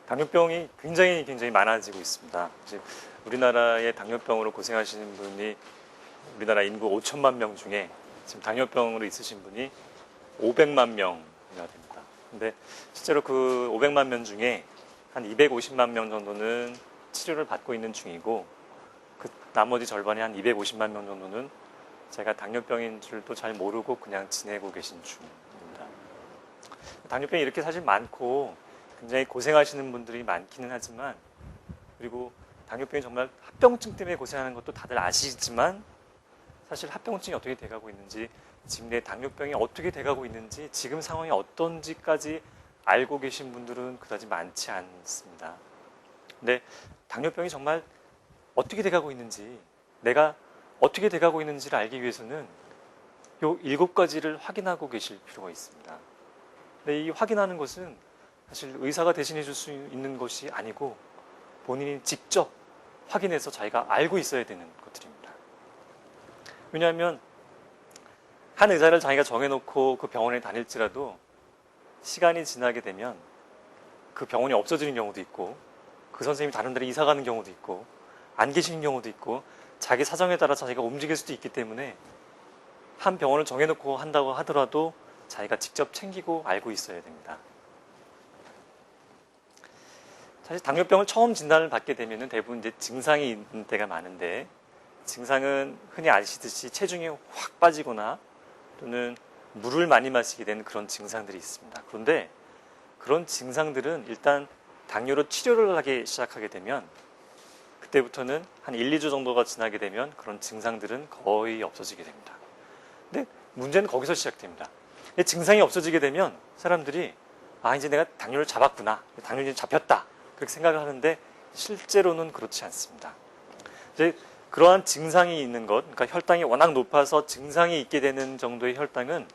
당뇨병이 굉장히 많아지고 있습니다. 우리나라의 당뇨병으로 고생하시는 분이 우리나라 인구 5천만 명 중에 지금 당뇨병으로 있으신 분이 500만 명이나 됩니다. 근데 실제로 그 500만 명 중에 한 250만 명 정도는 치료를 받고 있는 중이고, 그 나머지 절반이 한 250만 명 정도는 제가 당뇨병인 줄도 잘 모르고 그냥 지내고 계신 중입니다. 당뇨병이 이렇게 사실 많고 굉장히 고생하시는 분들이 많기는 하지만, 그리고 당뇨병이 정말 합병증 때문에 고생하는 것도 다들 아시지만, 사실 합병증이 어떻게 돼가고 있는지, 지금 내 당뇨병이 어떻게 돼가고 있는지, 지금 상황이 어떤지까지 알고 계신 분들은 그다지 많지 않습니다. 근데 당뇨병이 정말 어떻게 돼가고 있는지, 내가 어떻게 돼가고 있는지를 알기 위해서는 요 7가지를 확인하고 계실 필요가 있습니다. 근데 이 확인하는 것은 사실 의사가 대신해 줄 수 있는 것이 아니고 본인이 직접 확인해서 자기가 알고 있어야 되는 것들입니다. 왜냐하면 한 의사를 자기가 정해놓고 그 병원에 다닐지라도 시간이 지나게 되면 그 병원이 없어지는 경우도 있고, 그 선생님이 다른 데로 이사 가는 경우도 있고, 안 계시는 경우도 있고, 자기 사정에 따라 자기가 움직일 수도 있기 때문에 한 병원을 정해놓고 한다고 하더라도 자기가 직접 챙기고 알고 있어야 됩니다. 사실 당뇨병을 처음 진단을 받게 되면 대부분 이제 증상이 있는 때가 많은데, 증상은 흔히 아시듯이 체중이 확 빠지거나 또는 물을 많이 마시게 되는 그런 증상들이 있습니다. 그런데 그런 증상들은 일단 당뇨로 치료를 하기 시작하게 되면, 그때부터는 한 1, 2주 정도가 지나게 되면 그런 증상들은 거의 없어지게 됩니다. 근데 문제는 거기서 시작됩니다. 증상이 없어지게 되면 사람들이 이제 내가 당뇨를 잡았구나, 당뇨를 잡혔다, 그렇게 생각을 하는데 실제로는 그렇지 않습니다. 이제 그러한 증상이 있는 것, 그러니까 혈당이 워낙 높아서 증상이 있게 되는 정도의 혈당은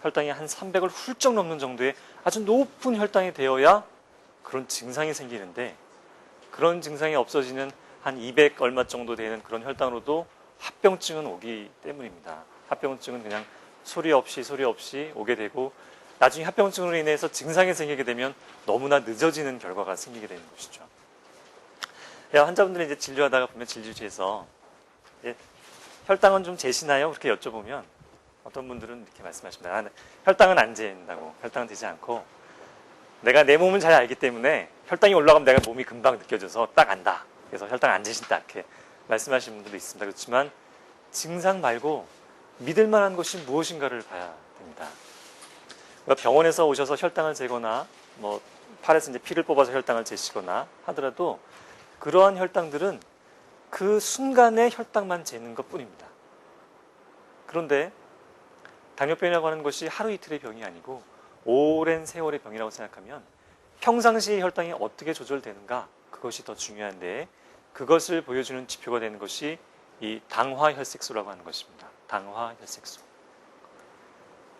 혈당이 한 300을 훌쩍 넘는 정도의 아주 높은 혈당이 되어야 그런 증상이 생기는데, 그런 증상이 없어지는 한 200 얼마 정도 되는 그런 혈당으로도 합병증은 오기 때문입니다. 합병증은 그냥 소리 없이 오게 되고, 나중에 합병증으로 인해서 증상이 생기게 되면 너무나 늦어지는 결과가 생기게 되는 것이죠. 환자분들이 이제 진료하다가 보면 진료실에서 혈당은 좀 재시나요? 그렇게 여쭤보면 어떤 분들은 이렇게 말씀하십니다. 혈당은 안 재는다고. 혈당은 되지 않고, 내가 내 몸을 잘 알기 때문에 혈당이 올라가면 내가 몸이 금방 느껴져서 딱 안다. 그래서 혈당 안 재신다, 이렇게 말씀하시는 분들도 있습니다. 그렇지만 증상 말고 믿을 만한 것이 무엇인가를 봐야 됩니다. 병원에서 오셔서 혈당을 재거나 팔에서 이제 피를 뽑아서 혈당을 재시거나 하더라도 그러한 혈당들은 그 순간에 혈당만 재는 것 뿐입니다. 그런데 당뇨병이라고 하는 것이 하루 이틀의 병이 아니고 오랜 세월의 병이라고 생각하면 평상시에 혈당이 어떻게 조절되는가, 그것이 더 중요한데, 그것을 보여주는 지표가 되는 것이 이 당화혈색소라고 하는 것입니다. 당화혈색소.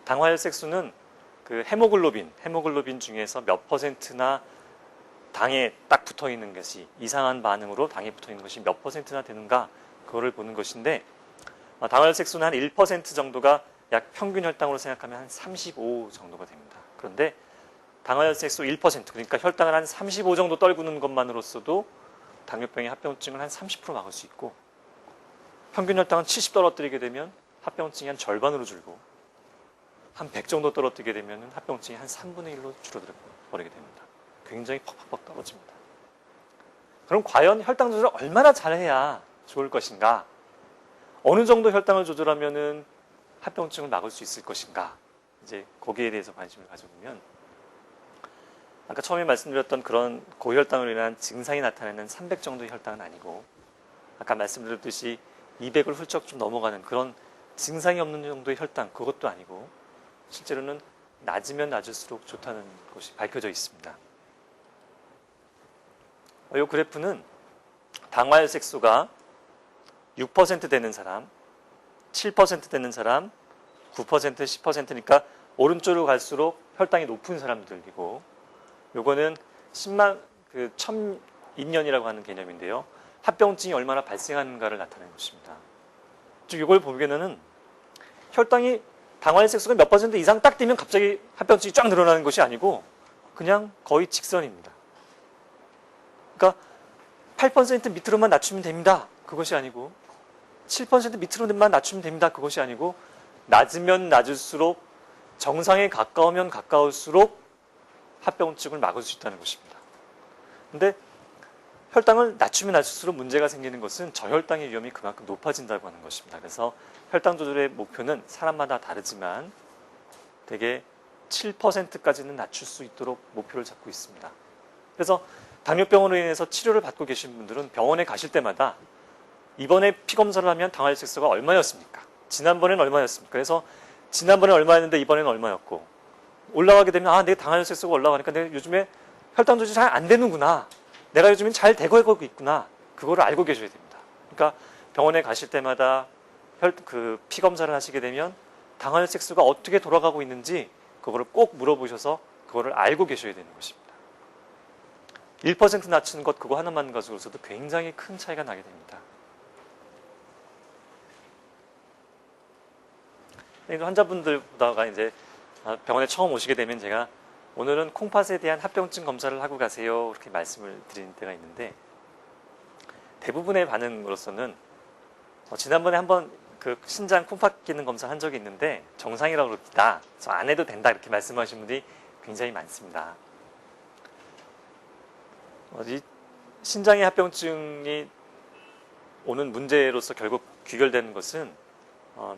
당화혈색소는 그 헤모글로빈 중에서 몇 %나 당에 딱 붙어 있는 것이, 이상한 반응으로 당에 붙어 있는 것이 몇 %나 되는가, 그거를 보는 것인데, 당화혈색소는 한 1% 정도가 약 평균 혈당으로 생각하면 한 35 정도가 됩니다. 그런데 당화혈색소 1%, 그러니까 혈당을 한 35 정도 떨구는 것만으로서도 당뇨병의 합병증을 한 30% 막을 수 있고, 평균 혈당은 70 떨어뜨리게 되면 합병증이 한 절반으로 줄고, 한 100 정도 떨어뜨리게 되면 합병증이 한 3분의 1로 줄어들어 버리게 됩니다. 굉장히 퍽퍽 떨어집니다. 그럼 과연 혈당 조절을 얼마나 잘해야 좋을 것인가? 어느 정도 혈당을 조절하면은 합병증을 막을 수 있을 것인가? 이제 거기에 대해서 관심을 가져보면, 아까 처음에 말씀드렸던 그런 고혈당으로 인한 증상이 나타내는 300 정도의 혈당은 아니고, 아까 말씀드렸듯이 200을 훌쩍 좀 넘어가는 그런 증상이 없는 정도의 혈당, 그것도 아니고, 실제로는 낮으면 낮을수록 좋다는 것이 밝혀져 있습니다. 이 그래프는 당화혈색소가 6% 되는 사람, 7% 되는 사람, 9%, 10%니까 오른쪽으로 갈수록 혈당이 높은 사람들이고, 요거는 1000인년이라고 하는 개념인데요. 합병증이 얼마나 발생하는가를 나타내는 것입니다. 즉 이걸 보면은 혈당이 당화혈색소가 몇 퍼센트 이상 딱 뛰면 갑자기 합병증이 쫙 늘어나는 것이 아니고 그냥 거의 직선입니다. 그러니까 8% 밑으로만 낮추면 됩니다. 그것이 아니고 7% 밑으로만 낮추면 됩니다. 그것이 아니고 낮으면 낮을수록 정상에 가까우면 가까울수록 합병증을 막을 수 있다는 것입니다. 근데 혈당을 낮추면 낮출수록 문제가 생기는 것은 저혈당의 위험이 그만큼 높아진다고 하는 것입니다. 그래서 혈당 조절의 목표는 사람마다 다르지만 대개 7%까지는 낮출 수 있도록 목표를 잡고 있습니다. 그래서 당뇨병으로 인해서 치료를 받고 계신 분들은 병원에 가실 때마다 이번에 피검사를 하면 당화혈색소가 얼마였습니까? 지난번에는 얼마였습니까? 그래서 지난번에 얼마였는데 이번에는 얼마였고 올라가게 되면 내 당화혈색소가 올라가니까 내가 요즘에 혈당 조절이 잘 안 되는구나. 내가 요즘엔 잘 되고 있구나. 그거를 알고 계셔야 됩니다. 그러니까 병원에 가실 때마다 피 검사를 하시게 되면 당화혈색소가 어떻게 돌아가고 있는지 그거를 꼭 물어보셔서 그거를 알고 계셔야 되는 것입니다. 1% 낮추는 것 그거 하나만 가지고서도 굉장히 큰 차이가 나게 됩니다. 환자분들보다가 이제 병원에 처음 오시게 되면 제가 오늘은 콩팥에 대한 합병증 검사를 하고 가세요. 그렇게 말씀을 드리는 때가 있는데 대부분의 반응으로서는 지난번에 한번 그 신장 콩팥 기능 검사 한 적이 있는데 정상이라고 그럽니다. 그래서 안 해도 된다 이렇게 말씀하시는 분들이 굉장히 많습니다. 이 신장의 합병증이 오는 문제로서 결국 귀결되는 것은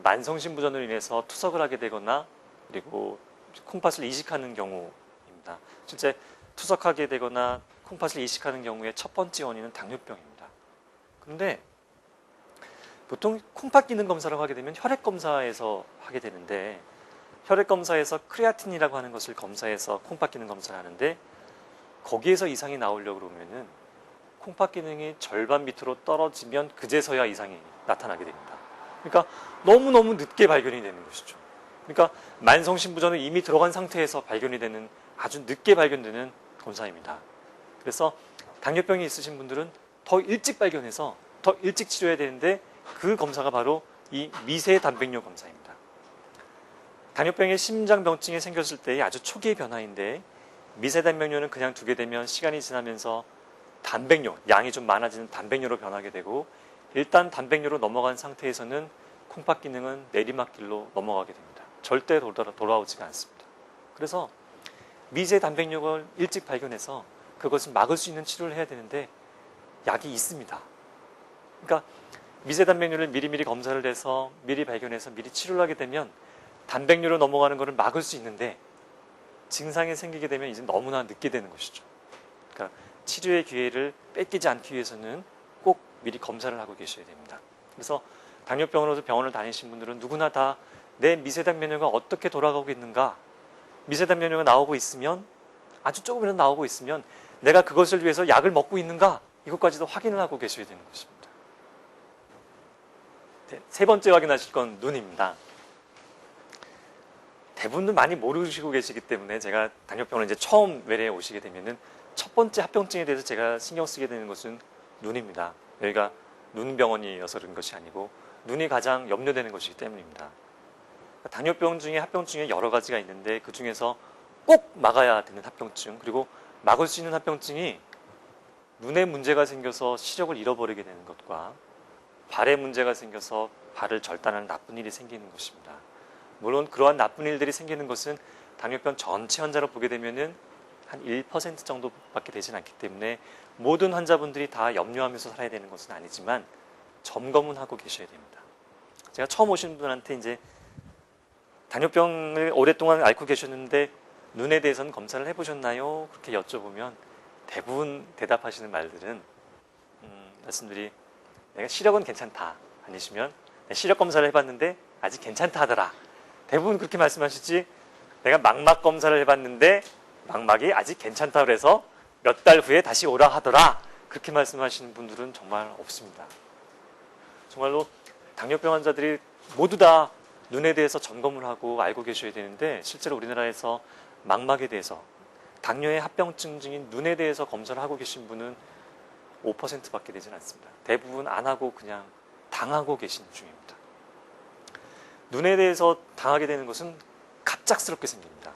만성신부전으로 인해서 투석을 하게 되거나 그리고 콩팥을 이식하는 경우입니다. 실제 투석하게 되거나 콩팥을 이식하는 경우에 첫 번째 원인은 당뇨병입니다. 그런데 보통 콩팥 기능 검사라고 하게 되면 혈액 검사에서 하게 되는데 혈액 검사에서 크레아틴이라고 하는 것을 검사해서 콩팥 기능 검사를 하는데 거기에서 이상이 나오려고 그러면은 콩팥 기능이 절반 밑으로 떨어지면 그제서야 이상이 나타나게 됩니다. 그러니까 너무너무 늦게 발견이 되는 것이죠. 그러니까 만성신부전은 이미 들어간 상태에서 발견이 되는 아주 늦게 발견되는 검사입니다. 그래서 당뇨병이 있으신 분들은 더 일찍 발견해서 더 일찍 치료해야 되는데 그 검사가 바로 이 미세 단백뇨 검사입니다. 당뇨병의 심장병증이 생겼을 때의 아주 초기의 변화인데 미세 단백뇨는 그냥 두게 되면 시간이 지나면서 단백뇨, 양이 좀 많아지는 단백뇨로 변하게 되고 일단 단백뇨로 넘어간 상태에서는 콩팥 기능은 내리막길로 넘어가게 됩니다. 절대 돌아오지가 않습니다. 그래서 미세 단백뇨를 일찍 발견해서 그것을 막을 수 있는 치료를 해야 되는데 약이 있습니다. 그러니까 미세 단백뇨를 미리미리 검사를 해서 미리 발견해서 미리 치료를 하게 되면 단백뇨로 넘어가는 것을 막을 수 있는데 증상이 생기게 되면 이제 너무나 늦게 되는 것이죠. 그러니까 치료의 기회를 뺏기지 않기 위해서는 꼭 미리 검사를 하고 계셔야 됩니다. 그래서 당뇨병으로서 병원을 다니신 분들은 누구나 다 내 미세단면뇨가 어떻게 돌아가고 있는가, 미세단면뇨가 나오고 있으면 아주 조금이라도 나오고 있으면 내가 그것을 위해서 약을 먹고 있는가 이것까지도 확인을 하고 계셔야 되는 것입니다. 네, 세 번째 확인하실 건 눈입니다. 대부분은 많이 모르시고 계시기 때문에 제가 당뇨병을 이제 처음 외래에 오시게 되면은 첫 번째 합병증에 대해서 제가 신경 쓰게 되는 것은 눈입니다. 여기가 눈병원이어서 그런 것이 아니고 눈이 가장 염려되는 것이기 때문입니다. 당뇨병 중에 합병증에 여러 가지가 있는데 그 중에서 꼭 막아야 되는 합병증 그리고 막을 수 있는 합병증이 눈에 문제가 생겨서 시력을 잃어버리게 되는 것과 발에 문제가 생겨서 발을 절단하는 나쁜 일이 생기는 것입니다. 물론 그러한 나쁜 일들이 생기는 것은 당뇨병 전체 환자로 보게 되면은 한 1% 정도밖에 되지는 않기 때문에 모든 환자분들이 다 염려하면서 살아야 되는 것은 아니지만 점검은 하고 계셔야 됩니다. 제가 처음 오신 분한테 이제 당뇨병을 오랫동안 앓고 계셨는데 눈에 대해서는 검사를 해보셨나요? 그렇게 여쭤보면 대부분 대답하시는 말들은 말씀들이 내가 시력은 괜찮다 아니시면 시력 검사를 해봤는데 아직 괜찮다 하더라. 대부분 그렇게 말씀하시지 내가 망막 검사를 해봤는데 망막이 아직 괜찮다 그래서 몇 달 후에 다시 오라 하더라. 그렇게 말씀하시는 분들은 정말 없습니다. 정말로 당뇨병 환자들이 모두 다 눈에 대해서 점검을 하고 알고 계셔야 되는데 실제로 우리나라에서 망막에 대해서 당뇨의 합병증 중인 눈에 대해서 검사를 하고 계신 분은 5%밖에 되지는 않습니다. 대부분 안 하고 그냥 당하고 계신 중입니다. 눈에 대해서 당하게 되는 것은 갑작스럽게 생깁니다.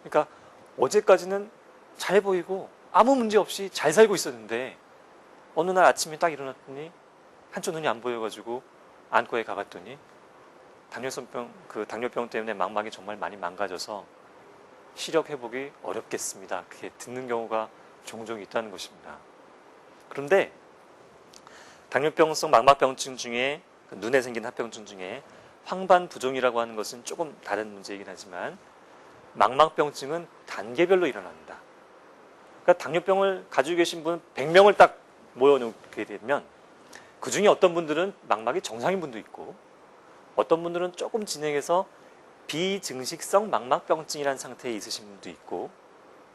그러니까 어제까지는 잘 보이고 아무 문제 없이 잘 살고 있었는데 어느 날 아침에 딱 일어났더니 한쪽 눈이 안 보여가지고 안과에 가봤더니 당뇨병 때문에 망막이 정말 많이 망가져서 시력 회복이 어렵겠습니다. 그렇게 듣는 경우가 종종 있다는 것입니다. 그런데 당뇨병성 망막병증 중에 눈에 생긴 합병증 중에 황반부종이라고 하는 것은 조금 다른 문제이긴 하지만 망막병증은 단계별로 일어납니다. 그러니까 당뇨병을 가지고 계신 분 100명을 딱 모여놓게 되면 그 중에 어떤 분들은 망막이 정상인 분도 있고 어떤 분들은 조금 진행해서 비증식성 망막병증이라는 상태에 있으신 분도 있고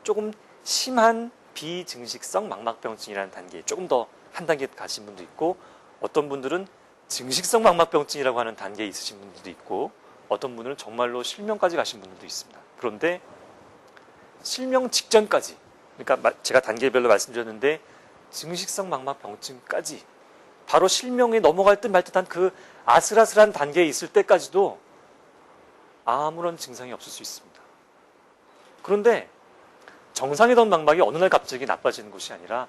조금 심한 비증식성 망막병증이라는 단계에 조금 더 한 단계 가신 분도 있고 어떤 분들은 증식성 망막병증이라고 하는 단계에 있으신 분들도 있고 어떤 분들은 정말로 실명까지 가신 분들도 있습니다. 그런데 실명 직전까지 그러니까 제가 단계별로 말씀드렸는데 증식성 망막병증까지 바로 실명에 넘어갈 듯 말 듯한 그 아슬아슬한 단계에 있을 때까지도 아무런 증상이 없을 수 있습니다. 그런데 정상이던 망막이 어느 날 갑자기 나빠지는 것이 아니라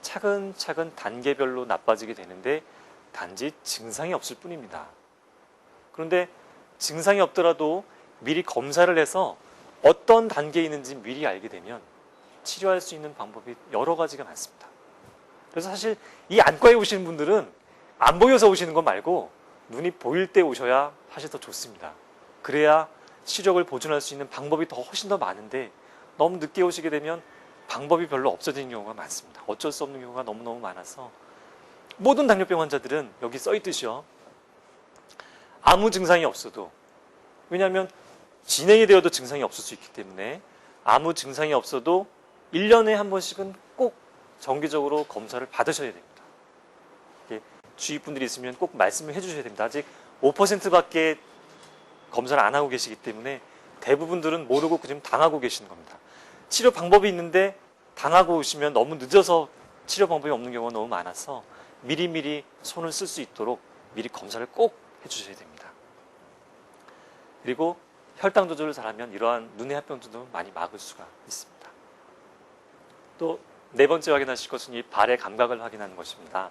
차근차근 단계별로 나빠지게 되는데 단지 증상이 없을 뿐입니다. 그런데 증상이 없더라도 미리 검사를 해서 어떤 단계에 있는지 미리 알게 되면 치료할 수 있는 방법이 여러 가지가 많습니다. 그래서 사실 이 안과에 오시는 분들은 안 보여서 오시는 것 말고 눈이 보일 때 오셔야 사실 더 좋습니다. 그래야 시력을 보존할 수 있는 방법이 훨씬 더 많은데 너무 늦게 오시게 되면 방법이 별로 없어지는 경우가 많습니다. 어쩔 수 없는 경우가 너무너무 많아서 모든 당뇨병 환자들은 여기 써있듯이요. 아무 증상이 없어도 왜냐하면 진행이 되어도 증상이 없을 수 있기 때문에 아무 증상이 없어도 1년에 한 번씩은 꼭 정기적으로 검사를 받으셔야 됩니다. 주위 분들이 있으면 꼭 말씀을 해주셔야 됩니다. 아직 5%밖에 검사를 안 하고 계시기 때문에 대부분들은 모르고 지금 당하고 계시는 겁니다. 치료 방법이 있는데 당하고 오시면 너무 늦어서 치료 방법이 없는 경우가 너무 많아서 미리미리 손을 쓸 수 있도록 미리 검사를 꼭 해주셔야 됩니다. 그리고 혈당 조절을 잘하면 이러한 눈의 합병증도 많이 막을 수가 있습니다. 또 네 번째 확인하실 것은 이 발의 감각을 확인하는 것입니다.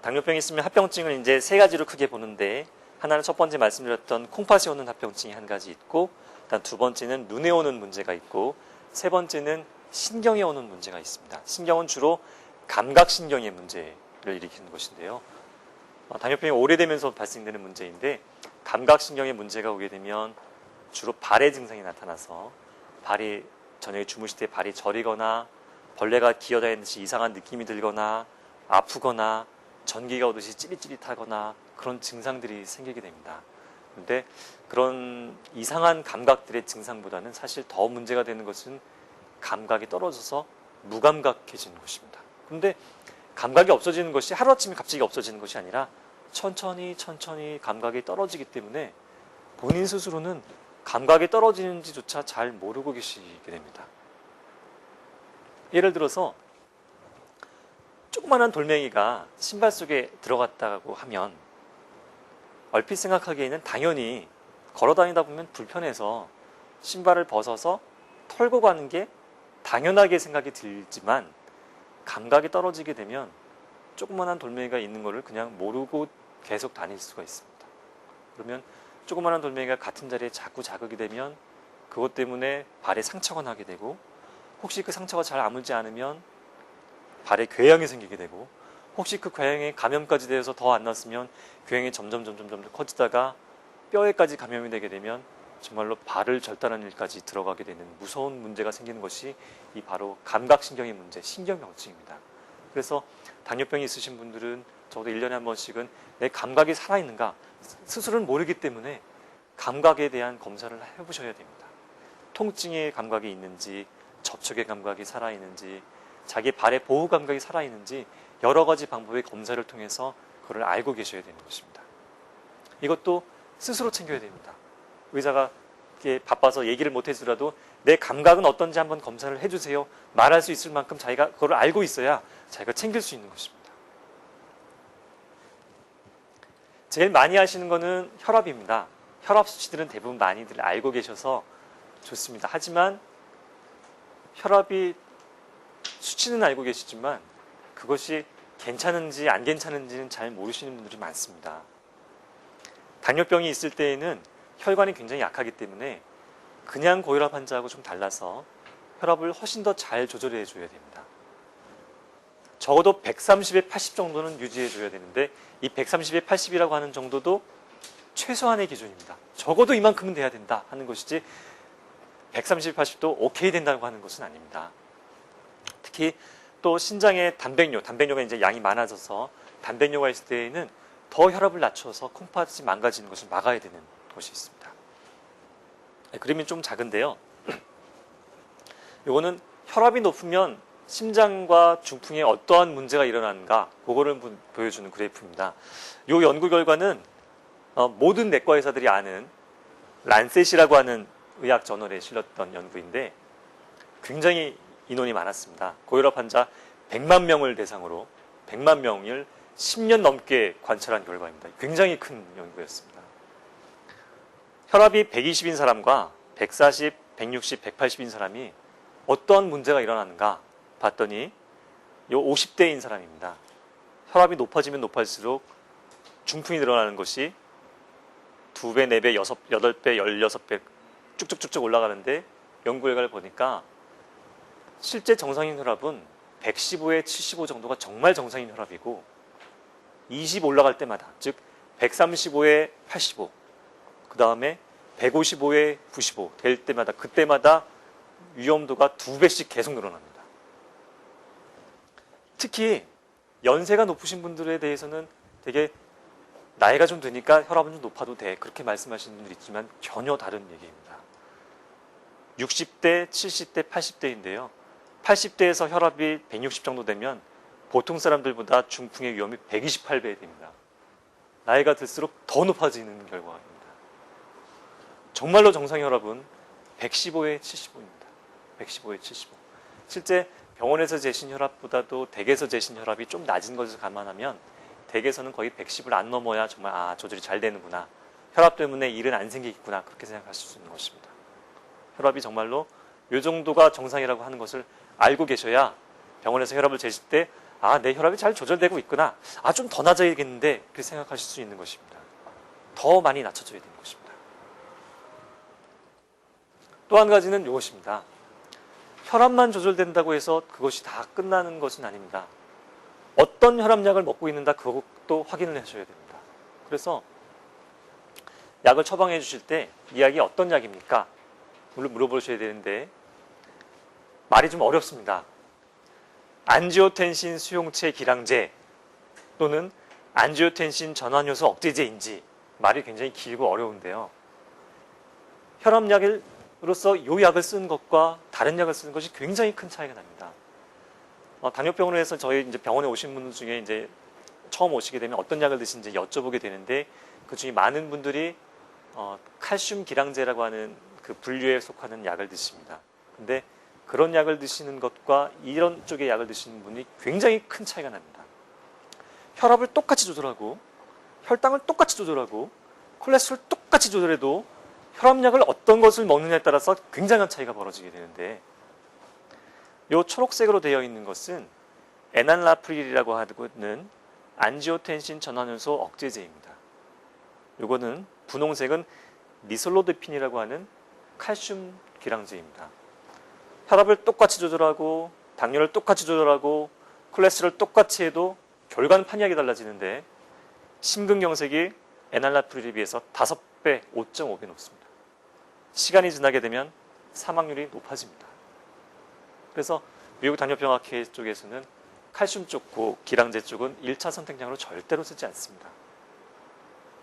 당뇨병이 있으면 합병증을 이제 세 가지로 크게 보는데 하나는 첫 번째 말씀드렸던 콩팥이 오는 합병증이 한 가지 있고 일단 두 번째는 눈에 오는 문제가 있고 세 번째는 신경에 오는 문제가 있습니다. 신경은 주로 감각신경의 문제를 일으키는 것인데요. 당뇨병이 오래되면서 발생되는 문제인데 감각신경의 문제가 오게 되면 주로 발의 증상이 나타나서 저녁에 주무실 때 발이 저리거나 벌레가 기어다니는 듯이 이상한 느낌이 들거나 아프거나 전기가 오듯이 찌릿찌릿하거나 그런 증상들이 생기게 됩니다. 그런데 그런 이상한 감각들의 증상보다는 사실 더 문제가 되는 것은 감각이 떨어져서 무감각해지는 것입니다. 그런데 감각이 없어지는 것이 하루아침에 갑자기 없어지는 것이 아니라 천천히 감각이 떨어지기 때문에 본인 스스로는 감각이 떨어지는지조차 잘 모르고 계시게 됩니다. 예를 들어서 조그만한 돌멩이가 신발 속에 들어갔다고 하면 얼핏 생각하기에는 당연히 걸어다니다 보면 불편해서 신발을 벗어서 털고 가는 게 당연하게 생각이 들지만 감각이 떨어지게 되면 조그만한 돌멩이가 있는 것을 그냥 모르고 계속 다닐 수가 있습니다. 그러면 조그만한 돌멩이가 같은 자리에 자꾸 자극이 되면 그것 때문에 발에 상처가 나게 되고 혹시 그 상처가 잘 아물지 않으면 발에 궤양이 생기게 되고 혹시 그 궤양에 감염까지 되어서 더 안 났으면 궤양이 점점 커지다가 뼈에까지 감염이 되게 되면 정말로 발을 절단하는 일까지 들어가게 되는 무서운 문제가 생기는 것이 이 바로 감각신경의 문제, 신경병증입니다. 그래서 당뇨병이 있으신 분들은 적어도 1년에 한 번씩은 내 감각이 살아있는가 스스로는 모르기 때문에 감각에 대한 검사를 해보셔야 됩니다. 통증의 감각이 있는지 접촉의 감각이 살아있는지 자기 발의 보호 감각이 살아있는지 여러 가지 방법의 검사를 통해서 그걸 알고 계셔야 되는 것입니다. 이것도 스스로 챙겨야 됩니다. 의사가 바빠서 얘기를 못 해주더라도 내 감각은 어떤지 한번 검사를 해주세요. 말할 수 있을 만큼 자기가 그걸 알고 있어야 자기가 챙길 수 있는 것입니다. 제일 많이 하시는 거는 혈압입니다. 혈압 수치들은 대부분 많이들 알고 계셔서 좋습니다. 하지만 혈압이 수치는 알고 계시지만 그것이 괜찮은지 안 괜찮은지는 잘 모르시는 분들이 많습니다. 당뇨병이 있을 때에는 혈관이 굉장히 약하기 때문에 그냥 고혈압 환자하고 좀 달라서 혈압을 훨씬 더 잘 조절해 줘야 됩니다. 적어도 130에 80 정도는 유지해 줘야 되는데 이 130에 80이라고 하는 정도도 최소한의 기준입니다. 적어도 이만큼은 돼야 된다 하는 것이지 130, 80도 오케이 된다고 하는 것은 아닙니다. 특히 또 신장에 단백뇨가 이제 양이 많아져서 단백뇨가 있을 때에는 더 혈압을 낮춰서 콩팥이 망가지는 것을 막아야 되는 것이 있습니다. 그림이 좀 작은데요. 이거는 혈압이 높으면 심장과 중풍에 어떠한 문제가 일어나는가 그거를 보여주는 그래프입니다. 이 연구 결과는 모든 내과 의사들이 아는 란셋이라고 하는 의학 저널에 실렸던 연구인데 굉장히 인원이 많았습니다. 고혈압 환자 100만 명을 대상으로 100만 명을 10년 넘게 관찰한 결과입니다. 굉장히 큰 연구였습니다. 혈압이 120인 사람과 140, 160, 180인 사람이 어떠한 문제가 일어나는가 봤더니 이 50대인 사람입니다. 혈압이 높아지면 높아질수록 중풍이 늘어나는 것이 2배, 4배, 8배, 16배 쭉쭉쭉쭉 올라가는데 연구 결과를 보니까 실제 정상인 혈압은 115에 75 정도가 정말 정상인 혈압이고 20 올라갈 때마다 즉 135에 85 그 다음에 155에 95 될 때마다 그때마다 위험도가 2배씩 계속 늘어납니다. 특히 연세가 높으신 분들에 대해서는 되게 나이가 좀 되니까 혈압은 좀 높아도 돼 그렇게 말씀하시는 분들이 있지만 전혀 다른 얘기입니다. 60대, 70대, 80대인데요. 80대에서 혈압이 160 정도 되면 보통 사람들보다 중풍의 위험이 128배 됩니다. 나이가 들수록 더 높아지는 결과입니다. 정말로 정상 혈압은 115에 75입니다. 115에 75. 실제 병원에서 재신 혈압보다도 댁에서 재신 혈압이 좀 낮은 것을 감안하면 댁에서는 거의 110을 안 넘어야 정말 조절이 잘 되는구나. 혈압 때문에 일은 안 생기겠구나. 그렇게 생각하실 수 있는 것입니다. 혈압이 정말로 이 정도가 정상이라고 하는 것을 알고 계셔야 병원에서 혈압을 재실 때 내 혈압이 잘 조절되고 있구나. 좀 더 낮아야겠는데 그렇게 생각하실 수 있는 것입니다. 더 많이 낮춰줘야 되는 것입니다. 또 한 가지는 이것입니다. 혈압만 조절된다고 해서 그것이 다 끝나는 것은 아닙니다. 어떤 혈압약을 먹고 있는가 그것도 확인을 하셔야 됩니다. 그래서 약을 처방해 주실 때 이 약이 어떤 약입니까? 물어보셔야 되는데 말이 좀 어렵습니다. 안지오텐신 수용체 기량제 또는 안지오텐신 전환효소 억제제인지 말이 굉장히 길고 어려운데요. 혈압약으로서 이 약을 쓰는 것과 다른 약을 쓰는 것이 굉장히 큰 차이가 납니다. 당뇨병으로 해서 저희 이제 병원에 오신 분들 중에 이제 처음 오시게 되면 어떤 약을 드시는지 여쭤보게 되는데 그 중에 많은 분들이 칼슘 기량제라고 하는 그 분류에 속하는 약을 드십니다. 근데 그런 약을 드시는 것과 이런 쪽의 약을 드시는 분이 굉장히 큰 차이가 납니다. 혈압을 똑같이 조절하고 혈당을 똑같이 조절하고 콜레스테롤 똑같이 조절해도 혈압약을 어떤 것을 먹느냐에 따라서 굉장한 차이가 벌어지게 되는데 이 초록색으로 되어 있는 것은 에난라프릴이라고 하는 안지오텐신 전환효소 억제제입니다. 이거는 분홍색은 니솔로데핀이라고 하는 칼슘 기량제입니다. 혈압을 똑같이 조절하고 당뇨를 똑같이 조절하고 콜레스테롤 똑같이 해도 결과는 판이하게 달라지는데 심근경색이 에날라프릴에 비해서 5배, 5.5배 높습니다. 시간이 지나게 되면 사망률이 높아집니다. 그래서 미국 당뇨병학회 쪽에서는 칼슘 쪽, 기량제 쪽은 1차 선택량으로 절대로 쓰지 않습니다.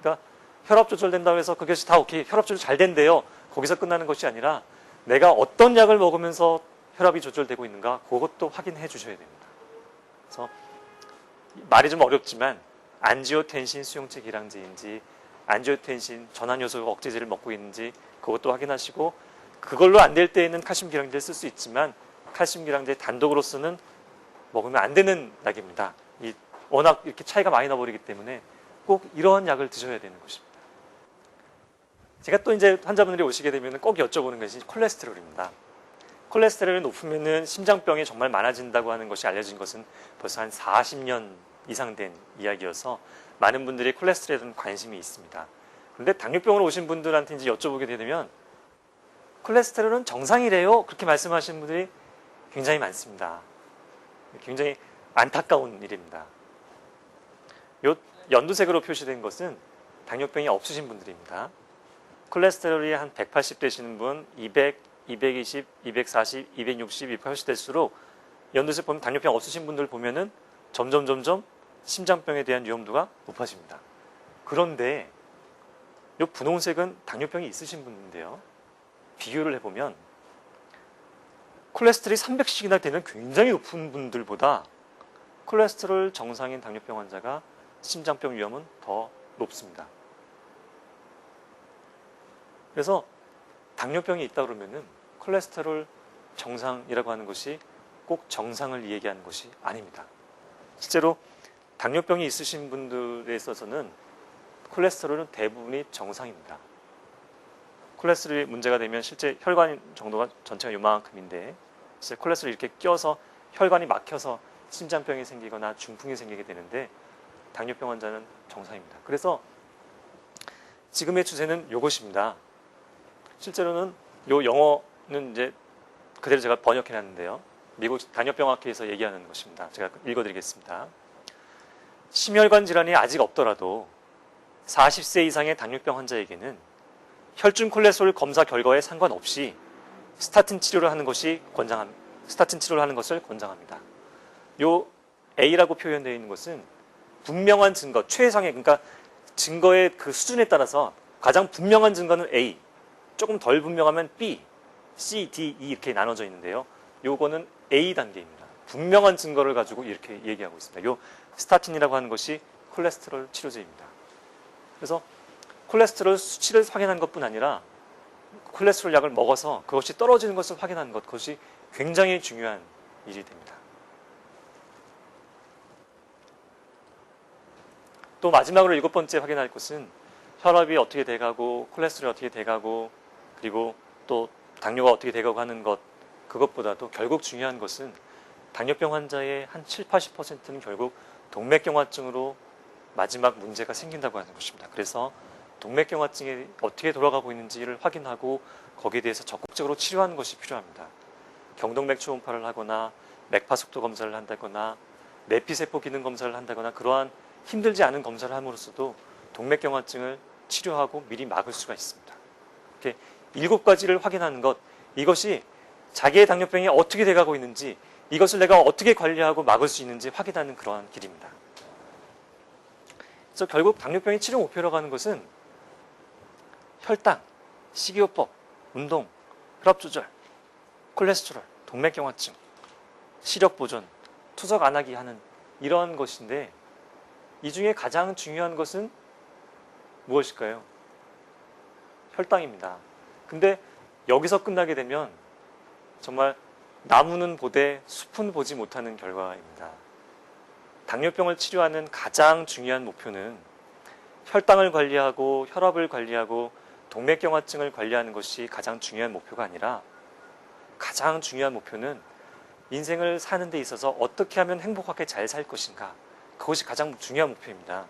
그러니까 혈압 조절된다고 해서 그것이 다 오케이, 혈압 조절 잘 된대요. 거기서 끝나는 것이 아니라 내가 어떤 약을 먹으면서 혈압이 조절되고 있는가 그것도 확인해 주셔야 됩니다. 그래서 말이 좀 어렵지만 안지오텐신 수용체 기량제인지 안지오텐신 전환효소 억제제를 먹고 있는지 그것도 확인하시고 그걸로 안 될 때에는 칼슘 기량제를 쓸 수 있지만 칼슘 기량제 단독으로서는 먹으면 안 되는 약입니다. 워낙 이렇게 차이가 많이 나버리기 때문에 꼭 이러한 약을 드셔야 되는 것입니다. 제가 또 이제 환자분들이 오시게 되면 꼭 여쭤보는 것이 콜레스테롤입니다. 콜레스테롤이 높으면 심장병이 정말 많아진다고 하는 것이 알려진 것은 벌써 한 40년 이상 된 이야기여서 많은 분들이 콜레스테롤에 대한 관심이 있습니다. 그런데 당뇨병으로 오신 분들한테 이제 여쭤보게 되면 콜레스테롤은 정상이래요. 그렇게 말씀하시는 분들이 굉장히 많습니다. 굉장히 안타까운 일입니다. 요 연두색으로 표시된 것은 당뇨병이 없으신 분들입니다. 콜레스테롤이 한 180 되시는 분, 200, 220, 240, 260, 280 될수록 연두색 보면 당뇨병 없으신 분들 보면은 점점 심장병에 대한 위험도가 높아집니다. 그런데 이 분홍색은 당뇨병이 있으신 분인데요. 비교를 해보면 콜레스테롤이 300씩이나 되는 굉장히 높은 분들보다 콜레스테롤 정상인 당뇨병 환자가 심장병 위험은 더 높습니다. 그래서 당뇨병이 있다 그러면은 콜레스테롤 정상이라고 하는 것이 꼭 정상을 얘기하는 것이 아닙니다. 실제로 당뇨병이 있으신 분들에 있어서는 콜레스테롤은 대부분이 정상입니다. 콜레스테롤이 문제가 되면 실제 혈관 정도가 전체가 요만큼인데 실제 콜레스테롤이 이렇게 껴서 혈관이 막혀서 심장병이 생기거나 중풍이 생기게 되는데 당뇨병 환자는 정상입니다. 그래서 지금의 추세는 이것입니다. 실제로는 요 영어는 이제 그대로 제가 번역해 놨는데요. 미국 당뇨병학회에서 얘기하는 것입니다. 제가 읽어드리겠습니다. 심혈관 질환이 아직 없더라도 40세 이상의 당뇨병 환자에게는 혈중 콜레스테롤 검사 결과에 상관없이 스타틴 치료를 하는 것을 권장합니다. 요 A라고 표현되어 있는 것은 분명한 증거, 최상의 그러니까 증거의 그 수준에 따라서 가장 분명한 증거는 A, 조금 덜 분명하면 B, C, D, E 이렇게 나눠져 있는데요. 요거는 A 단계입니다. 분명한 증거를 가지고 이렇게 얘기하고 있습니다. 요 스타틴이라고 하는 것이 콜레스테롤 치료제입니다. 그래서 콜레스테롤 수치를 확인한 것뿐 아니라 콜레스테롤 약을 먹어서 그것이 떨어지는 것을 확인하는 것, 그것이 굉장히 중요한 일이 됩니다. 또 마지막으로 7번째 확인할 것은 혈압이 어떻게 돼가고 콜레스테롤이 어떻게 돼가고 그리고 또 당뇨가 어떻게 돼가고 하는 것, 그것보다도 결국 중요한 것은 당뇨병 환자의 한 7, 80%는 결국 동맥경화증으로 마지막 문제가 생긴다고 하는 것입니다. 그래서 동맥경화증이 어떻게 돌아가고 있는지를 확인하고 거기에 대해서 적극적으로 치료하는 것이 필요합니다. 경동맥 초음파를 하거나 맥파속도 검사를 한다거나 내피세포 기능 검사를 한다거나 그러한 힘들지 않은 검사를 함으로써도 동맥경화증을 치료하고 미리 막을 수가 있습니다. 이렇게 7가지를 확인하는 것, 이것이 자기의 당뇨병이 어떻게 돼가고 있는지, 이것을 내가 어떻게 관리하고 막을 수 있는지 확인하는 그러한 길입니다. 그래서 결국 당뇨병의 치료 목표라고 하는 것은 혈당, 식이요법, 운동, 혈압 조절, 콜레스테롤, 동맥경화증, 시력 보존, 투석 안 하기 하는 이런 것인데 이 중에 가장 중요한 것은 무엇일까요? 혈당입니다. 근데 여기서 끝나게 되면 정말 나무는 보되 숲은 보지 못하는 결과입니다. 당뇨병을 치료하는 가장 중요한 목표는 혈당을 관리하고 혈압을 관리하고 동맥경화증을 관리하는 것이 가장 중요한 목표가 아니라 가장 중요한 목표는 인생을 사는 데 있어서 어떻게 하면 행복하게 잘 살 것인가, 그것이 가장 중요한 목표입니다.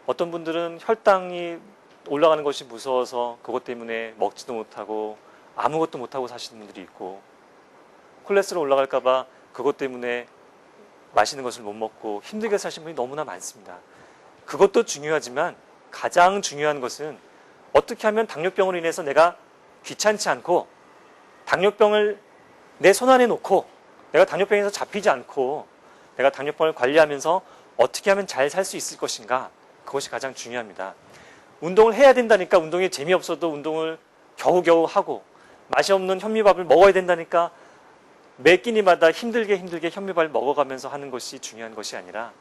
어떤 분들은 혈당이 올라가는 것이 무서워서 그것 때문에 먹지도 못하고 아무것도 못하고 사시는 분들이 있고, 콜레스테롤 올라갈까 봐 그것 때문에 맛있는 것을 못 먹고 힘들게 사시는 분이 너무나 많습니다. 그것도 중요하지만 가장 중요한 것은 어떻게 하면 당뇨병으로 인해서 내가 귀찮지 않고 당뇨병을 내 손안에 놓고 내가 당뇨병에서 잡히지 않고 내가 당뇨병을 관리하면서 어떻게 하면 잘 살 수 있을 것인가, 그것이 가장 중요합니다. 운동을 해야 된다니까 운동이 재미없어도 운동을 겨우겨우 하고, 맛이 없는 현미밥을 먹어야 된다니까 매 끼니마다 힘들게 현미밥을 먹어가면서 하는 것이 중요한 것이 아니라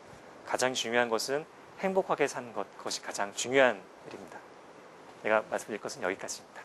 가장 중요한 것은 행복하게 사는 것, 그것이 가장 중요한 일입니다. 내가 말씀드릴 것은 여기까지입니다.